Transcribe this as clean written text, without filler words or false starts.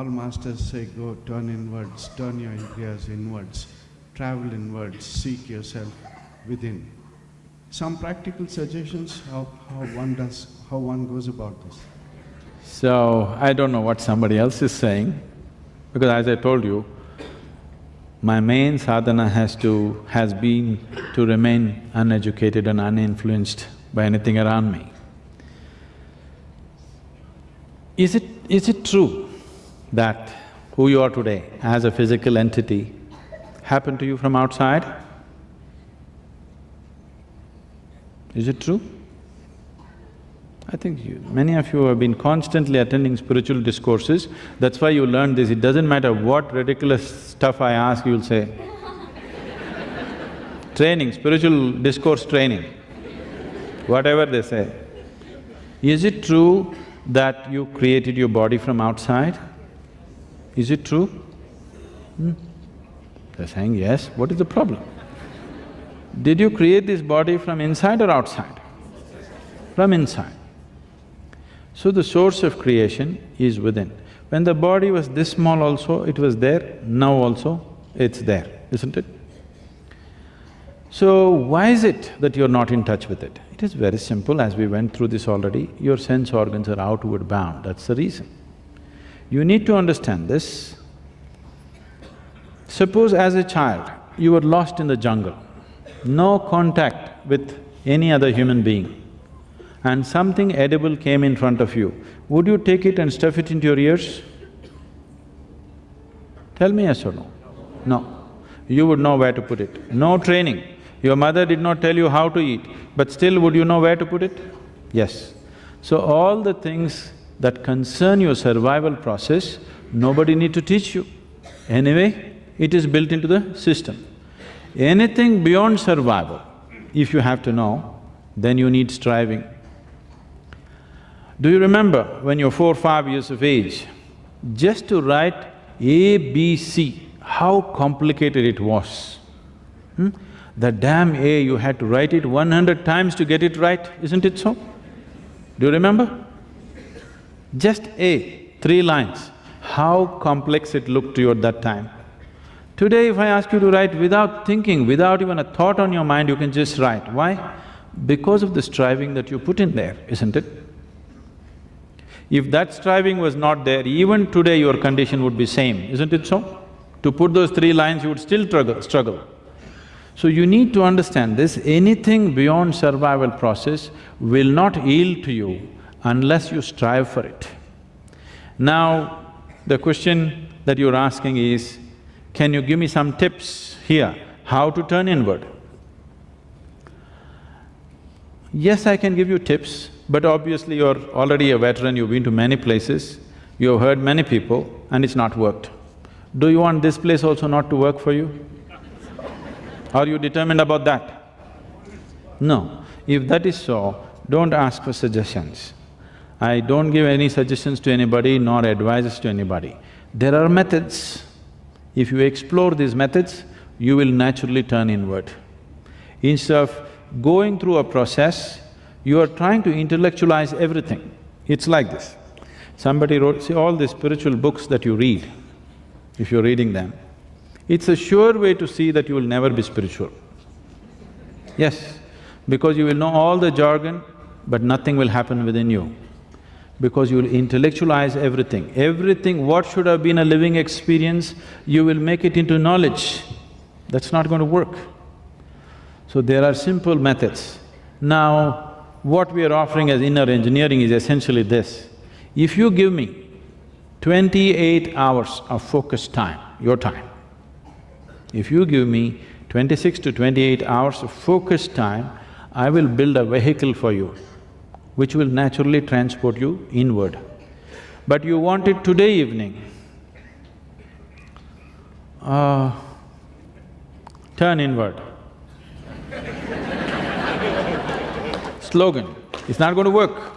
all masters say go turn inwards, turn your indriyas inwards, travel inwards, seek yourself within. Some practical suggestions how one goes about this. So, I don't know what somebody else is saying, because as I told you, my main sadhana has been to remain uneducated and uninfluenced by anything around me. Is it true that who you are today as a physical entity happened to you from outside? Is it true? I think many of you have been constantly attending spiritual discourses, that's why you learned this. It doesn't matter what ridiculous stuff I ask, you'll say. Training, spiritual discourse training, whatever they say. Is it true that you created your body from outside? Is it true? They're saying yes, what is the problem? Did you create this body from inside or outside? From inside. So the source of creation is within. When the body was this small also, it was there, now also it's there, isn't it? So why is it that you're not in touch with it? It is very simple, as we went through this already, your sense organs are outward bound, that's the reason. You need to understand this. Suppose as a child, you were lost in the jungle, no contact with any other human being, and something edible came in front of you, would you take it and stuff it into your ears? Tell me yes or no? No. You would know where to put it. No training. Your mother did not tell you how to eat, but still would you know where to put it? Yes. So all the things that concern your survival process, nobody need to teach you. Anyway, it is built into the system. Anything beyond survival, if you have to know, then you need striving. Do you remember when you're 4 or 5 years of age, just to write A, B, C, how complicated it was? The damn A, you had to write it 100 times to get it right, isn't it so? Do you remember? Just A, 3 lines, how complex it looked to you at that time. Today if I ask you to write without thinking, without even a thought on your mind, you can just write. Why? Because of the striving that you put in there, isn't it? If that striving was not there, even today your condition would be same, isn't it so? To put those 3 lines, you would still struggle. So you need to understand this, anything beyond survival process will not yield to you unless you strive for it. Now, the question that you're asking is, can you give me some tips here, how to turn inward? Yes, I can give you tips, but obviously you're already a veteran, you've been to many places, you've heard many people and it's not worked. Do you want this place also not to work for you? Are you determined about that? No. If that is so, don't ask for suggestions. I don't give any suggestions to anybody nor advices to anybody. There are methods. If you explore these methods, you will naturally turn inward. Instead of going through a process, you are trying to intellectualize everything. It's like this. Somebody wrote… see, all the spiritual books that you read, if you're reading them, it's a sure way to see that you will never be spiritual. Yes, because you will know all the jargon, but nothing will happen within you. Because you will intellectualize everything. Everything, what should have been a living experience, you will make it into knowledge. That's not going to work. So there are simple methods. Now, what we are offering as inner engineering is essentially this. If you give me 28 hours of focused time, your time, if you give me 26 to 28 hours of focused time, I will build a vehicle for you, which will naturally transport you inward. But you want it today evening, turn inward. Slogan, it's not going to work.